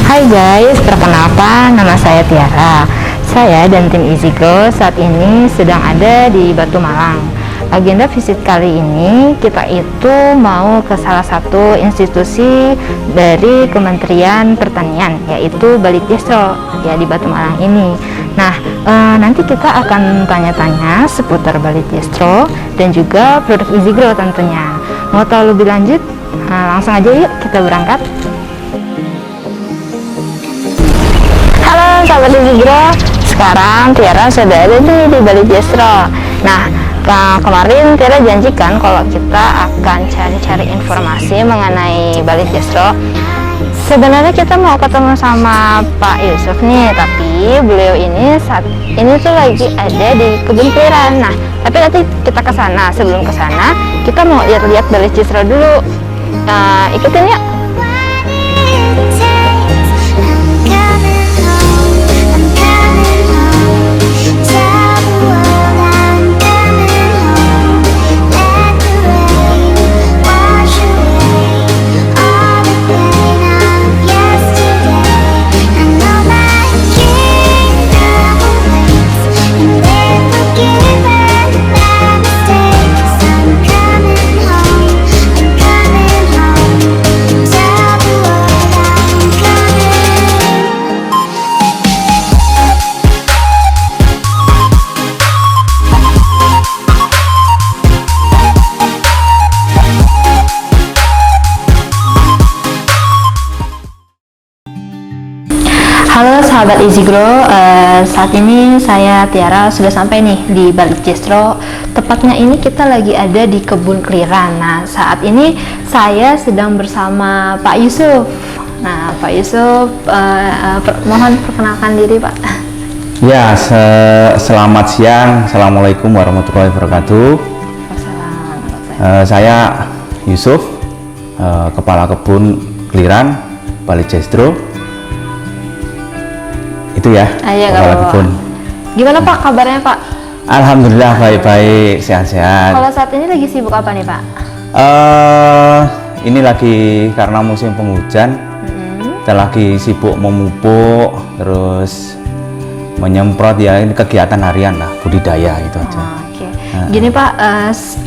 Hai guys, perkenalkan nama saya Tiara. Saya dan tim Easy Grow saat ini sedang ada di Batu Malang. Agenda visit kali ini kita itu mau ke salah satu institusi dari Kementerian Pertanian, yaitu Balitjestro ya di Batu Malang ini. Nah, nanti kita akan tanya-tanya seputar Balitjestro dan juga produk Easy Grow tentunya. Mau tahu lebih lanjut? Langsung aja yuk kita berangkat. Halo sahabat Easy Grow, sekarang Tiara sudah ada di Balitjestro. Nah, kemarin Tiara janjikan kalau kita akan cari-cari informasi mengenai Balitjestro. Sebenarnya kita mau ketemu sama Pak Yusuf nih, tapi beliau ini saat ini tuh lagi ada di kebun Kliran. Nah, tapi nanti kita ke sana. Sebelum ke sana, kita mau lihat-lihat Balitjestro dulu. Ikutin yuk. Halo sahabat Easy Grow, saat ini saya Tiara sudah sampai nih di Balitjestro. Tepatnya ini kita lagi ada di kebun Kliran. Nah, saat ini saya sedang bersama Pak Yusuf. Nah, Pak Yusuf, mohon perkenalkan diri Pak. Ya, selamat siang. Assalamualaikum warahmatullahi wabarakatuh. Saya Yusuf, Kepala Kebun Kliran Balitjestro. Itu ya, Kepala kebun. Gimana Pak kabarnya Pak? Alhamdulillah baik-baik, sehat-sehat. Kalau saat ini lagi sibuk apa nih Pak? Ini lagi karena musim penghujan, kita lagi sibuk memupuk, terus menyemprot ya, ini kegiatan harian lah, budidaya itu aja. Gini Pak,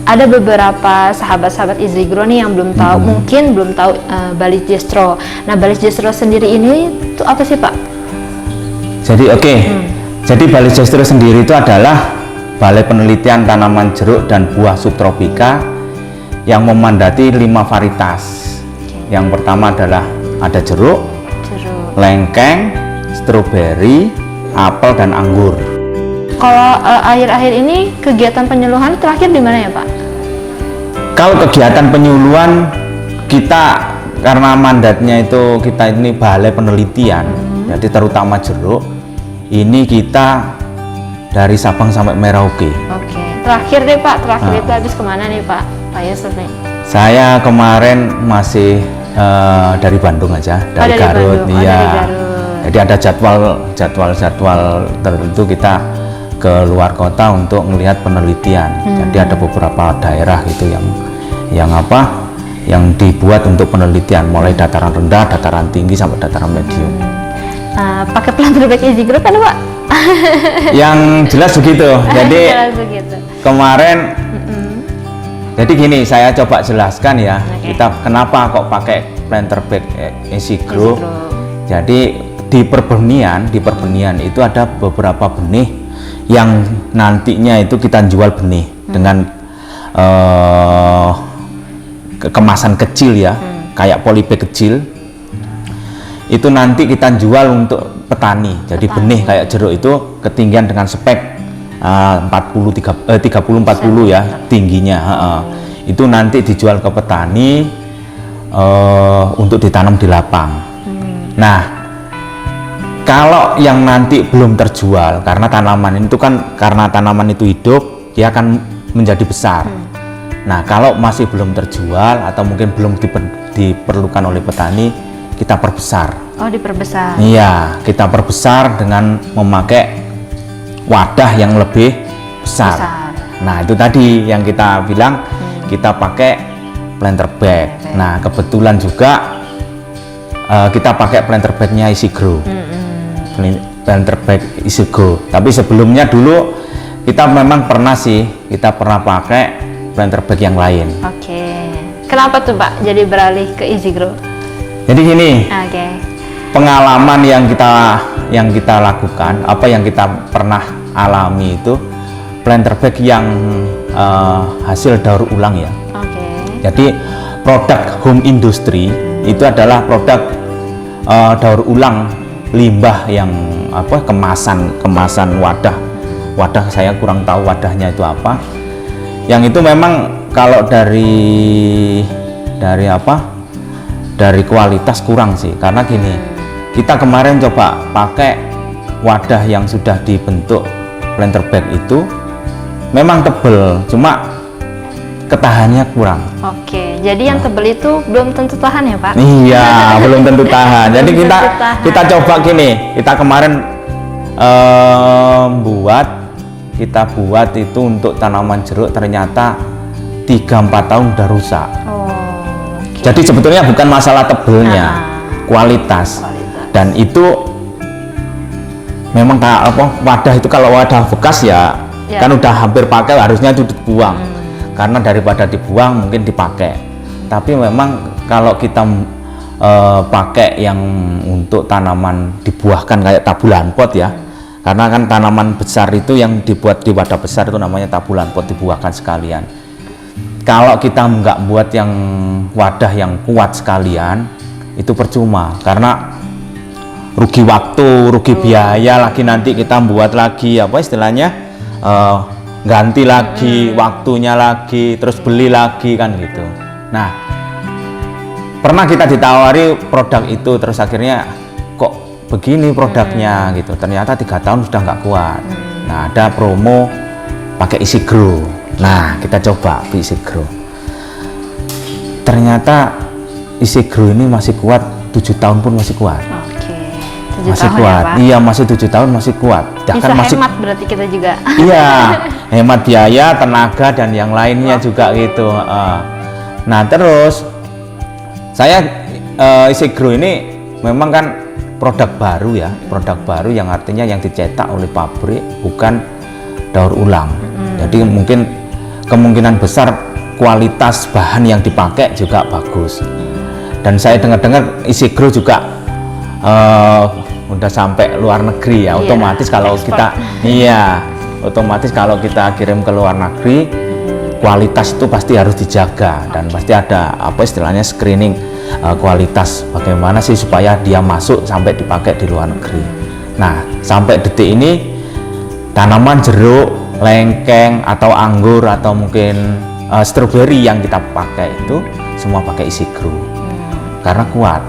ada beberapa sahabat-sahabat Easy Grow nih yang belum tahu, mungkin belum tahu Balitjestro. Nah, Balitjestro sendiri ini tuh apa sih Pak? Jadi jadi Balitjestro sendiri itu adalah Balai Penelitian Tanaman Jeruk dan Buah Subtropika yang memandati 5 varietas. Yang pertama adalah ada jeruk, lengkeng, stroberi, apel, dan anggur. Kalau akhir-akhir ini kegiatan penyuluhan terakhir di mana ya Pak? Kalau kegiatan penyuluhan kita, karena mandatnya itu kita ini Balai Penelitian, jadi terutama jeruk, ini kita dari Sabang sampai Merauke. Terakhir deh Pak, itu habis kemana nih Pak Yusuf nih? Saya kemarin masih dari Bandung aja, dari Garut. Iya. Jadi ada jadwal tertentu kita ke luar kota untuk melihat penelitian. Jadi ada beberapa daerah gitu yang dibuat untuk penelitian, mulai dataran rendah, dataran tinggi sampai dataran medium. Pakai planter bag Easy Grow kan Pak? Yang jelas begitu. Jadi kemarin jadi gini, saya coba jelaskan ya, kita kenapa kok pakai planter bag Easy Grow. Jadi di perbenihan itu ada beberapa benih yang nantinya itu kita jual benih dengan kemasan kecil ya, kayak polybag kecil. Itu nanti kita jual untuk petani. Jadi benih kayak jeruk itu ketinggian dengan spek 30-40 ya tingginya. Itu nanti dijual ke petani untuk ditanam di lapang. Nah, kalau yang nanti belum terjual, karena tanaman itu hidup, dia akan menjadi besar. Nah, kalau masih belum terjual atau mungkin belum diperlukan oleh petani, kita perbesar. Diperbesar. Iya, kita perbesar dengan memakai wadah yang lebih besar. Nah, itu tadi yang kita bilang, kita pakai planter bag. Nah, kebetulan juga kita pakai planter bagnya Isigro. Planter bag Isigro. Tapi sebelumnya dulu kita memang pernah pakai planter bag yang lain. Oke. Kenapa tuh Pak jadi beralih ke Isigro? Jadi gini, pengalaman yang kita lakukan, apa yang kita pernah alami itu planter bag yang hasil daur ulang ya. Jadi produk home industry itu adalah produk daur ulang limbah yang kemasan wadah saya kurang tahu wadahnya itu apa. Yang itu memang kalau dari kualitas kurang sih, karena gini, kita kemarin coba pakai wadah yang sudah dibentuk planter bag itu memang tebel, cuma ketahannya kurang. Oke, jadi yang tebel itu belum tentu tahan ya Pak? Iya, belum tentu tahan. Jadi kita coba gini, kita kemarin kita buat itu untuk tanaman jeruk, ternyata 3-4 tahun udah rusak. Jadi sebetulnya bukan masalah tebelnya, kualitas. Dan itu memang wadah itu, kalau wadah bekas ya kan udah hampir pakai, harusnya itu dibuang. Karena daripada dibuang mungkin dipakai. Tapi memang kalau kita pakai yang untuk tanaman dibuahkan kayak tabulan pot ya, karena kan tanaman besar itu yang dibuat di wadah besar itu namanya tabulan pot, dibuahkan sekalian. Kalau kita nggak buat yang wadah yang kuat sekalian, itu percuma, karena rugi waktu, rugi biaya lagi, nanti kita buat lagi ganti lagi, waktunya lagi, terus beli lagi kan gitu. Nah, pernah kita ditawari produk itu, terus akhirnya kok begini produknya gitu, ternyata 3 tahun sudah nggak kuat. Nah, ada promo pakai Isigro. Nah, kita coba Isigro, ternyata Isigro ini masih kuat, 7 tahun pun masih kuat. Masih kuat, iya, masih 7 tahun masih kuat. Bisa hemat berarti kita juga. Iya, hemat biaya, tenaga, dan yang lainnya juga gitu. Nah, terus saya Isigro ini memang kan produk baru ya, produk baru yang artinya yang dicetak oleh pabrik, bukan daur ulang. Jadi mungkin kemungkinan besar kualitas bahan yang dipakai juga bagus. Dan saya dengar-dengar Isigro juga udah sampai luar negeri ya, otomatis kalau kita otomatis kalau kita kirim ke luar negeri, kualitas itu pasti harus dijaga, dan pasti ada istilahnya screening kualitas, bagaimana sih supaya dia masuk sampai dipakai di luar negeri. Nah, sampai detik ini tanaman jeruk, lengkeng, atau anggur, atau mungkin stroberi yang kita pakai itu semua pakai Isigro karena kuat.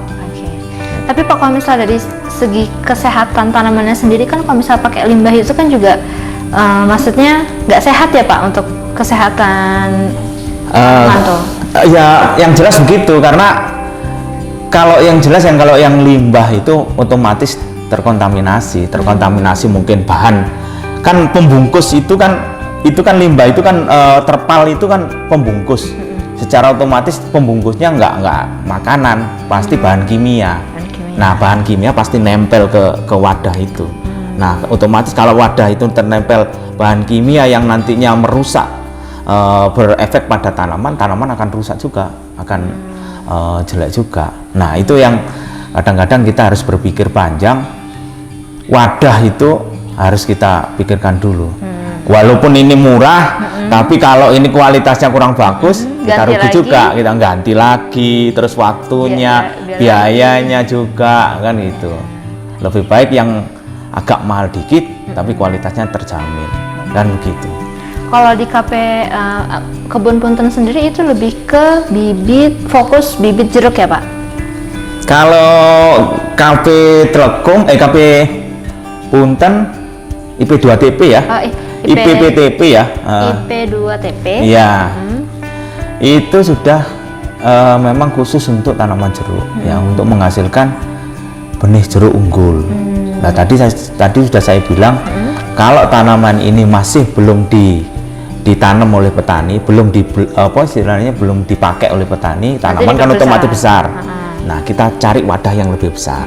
Tapi Pak, kalau misalnya dari segi kesehatan tanamannya sendiri kan, kalau misalnya pakai limbah itu kan juga maksudnya nggak sehat ya Pak untuk kesehatan mantul? Ya, yang jelas begitu, karena kalau yang limbah itu otomatis terkontaminasi mungkin bahan kan pembungkus itu kan limbah itu kan terpal itu kan pembungkus, secara otomatis pembungkusnya nggak makanan, pasti bahan kimia. Nah, bahan kimia pasti nempel ke wadah itu. Nah, otomatis kalau wadah itu ternempel bahan kimia yang nantinya merusak, berefek pada tanaman akan rusak juga, akan jelek juga. Nah, itu yang kadang-kadang kita harus berpikir panjang. Wadah itu harus kita pikirkan dulu. Walaupun ini murah, tapi kalau ini kualitasnya kurang bagus, kita rugi juga, kita ganti lagi, terus waktunya, biayanya juga kan gitu. Lebih baik yang agak mahal dikit, tapi kualitasnya terjamin, kan begitu. Kalau di KP Kebun Punten sendiri itu lebih ke fokus bibit jeruk ya Pak? Kalau KP Telekom, KP Punten IP2TP ya, IPPTP ya, IP2TP. Iya, itu sudah memang khusus untuk tanaman jeruk ya, untuk menghasilkan benih jeruk unggul. Nah, tadi sudah saya bilang, kalau tanaman ini masih belum ditanam oleh petani, belum belum dipakai oleh petani, tanaman kan otomatis besar. Nah, kita cari wadah yang lebih besar.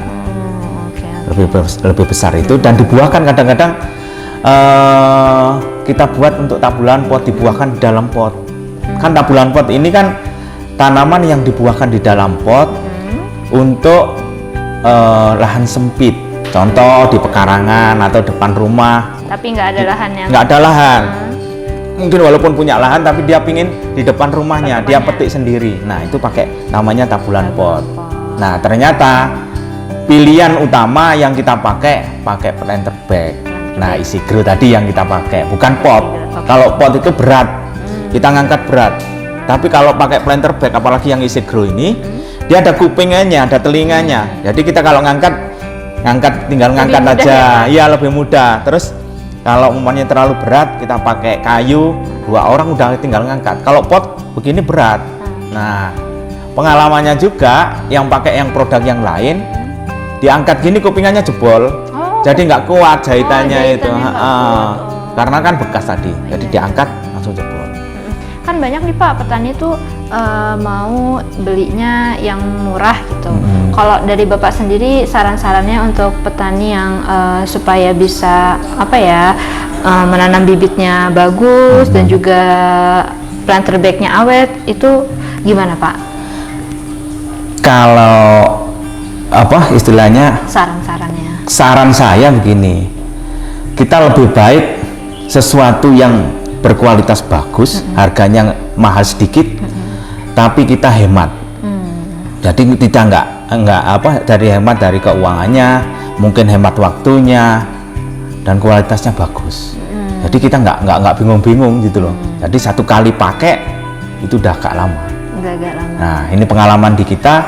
Oke. Lebih besar itu, dan dibuahkan kadang-kadang kita buat untuk tabulan pot, dibuahkan di dalam pot. Kan tabulan pot ini kan tanaman yang dibuahkan di dalam pot untuk lahan sempit. Contoh di pekarangan atau depan rumah. Tapi nggak ada lahan yang. Nggak ada lahan. Mungkin walaupun punya lahan, tapi dia pingin di depan rumahnya, dia petik sendiri. Nah, itu pakai namanya tabulan pot. Nah, ternyata pilihan utama yang kita pakai planter bag. Nah, isi grow tadi yang kita pakai, bukan pot. Kalau pot itu berat, kita ngangkat berat. Tapi kalau pakai planter bag, apalagi yang isi grow ini, dia ada kupingannya, ada telinganya. Jadi kita kalau tinggal ngangkat aja, ya lebih mudah. Terus kalau umpamanya terlalu berat, kita pakai kayu, 2 orang udah tinggal ngangkat. Kalau pot begini berat. Nah, pengalamannya juga yang pakai yang produk yang lain, diangkat gini kupingannya jebol. Jadi nggak kuat jahitannya itu. Karena kan bekas tadi, jadi diangkat langsung jebol. Kan banyak nih Pak, petani tuh mau belinya yang murah gitu. Kalau dari Bapak sendiri, saran-sarannya untuk petani yang supaya bisa menanam bibitnya bagus dan juga planter bagnya awet, itu gimana Pak? Kalau istilahnya, Saran-sarannya? saran saya begini, kita lebih baik sesuatu yang berkualitas bagus, harganya mahal sedikit, tapi kita hemat. Jadi kita dari hemat dari keuangannya, mungkin hemat waktunya, dan kualitasnya bagus. Jadi kita nggak bingung-bingung gitu loh. Jadi 1 kali pakai itu udah agak lama. Nah, ini pengalaman di kita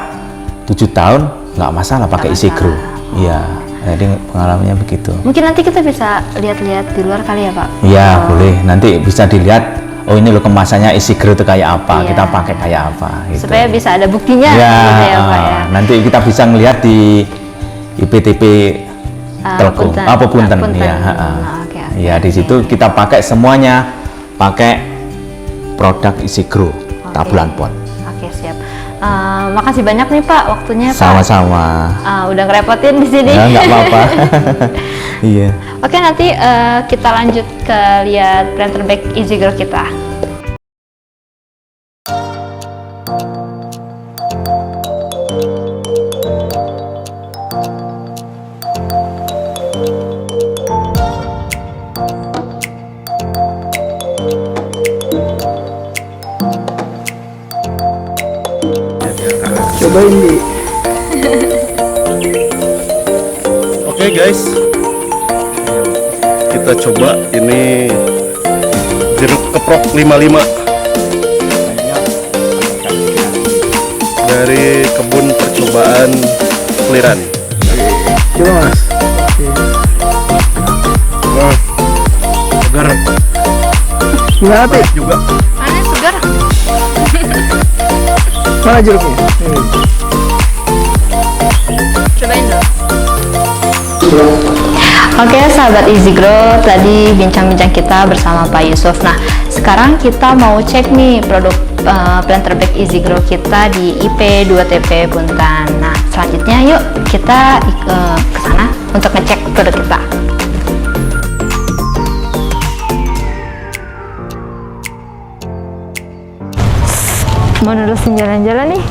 7 tahun nggak masalah pakai isi grow. Iya. Jadi pengalamannya begitu. Mungkin nanti kita bisa lihat-lihat di luar kali ya Pak? Iya, boleh. Nanti bisa dilihat. Oh, ini loh kemasannya isi grow itu kayak apa, kita pakai kayak apa. Gitu. Supaya bisa ada buktinya. Ya, gitu ya, Pak, ya. Nanti kita bisa ngelihat di IPTP Telkom, Punten. Ya, ya di situ kita pakai semuanya, pakai produk isi grow, tabulan pot. Oke, siap. Makasih banyak nih Pak waktunya Pak. Sama-sama. Udah ngerepotin di sini. Ya, nggak apa-apa. Iya. Oke, nanti kita lanjut ke lihat planter bag easy grow kita. Cobain di. Oke guys, kita coba ini jeruk keprok 55 dari kebun percobaan Keliran. Coba mas. Nah, segar. Gimana Pi? Juga. Aneh segar. Mana jeruknya? Cobain dulu. Oke, sahabat Easy Grow, tadi bincang-bincang kita bersama Pak Yusuf. Nah, sekarang kita mau cek nih produk planter bag Easy Grow kita di IP 2TP Punten. Nah, selanjutnya yuk kita ke sana untuk ngecek produk kita. Mau nerusin jalan-jalan nih.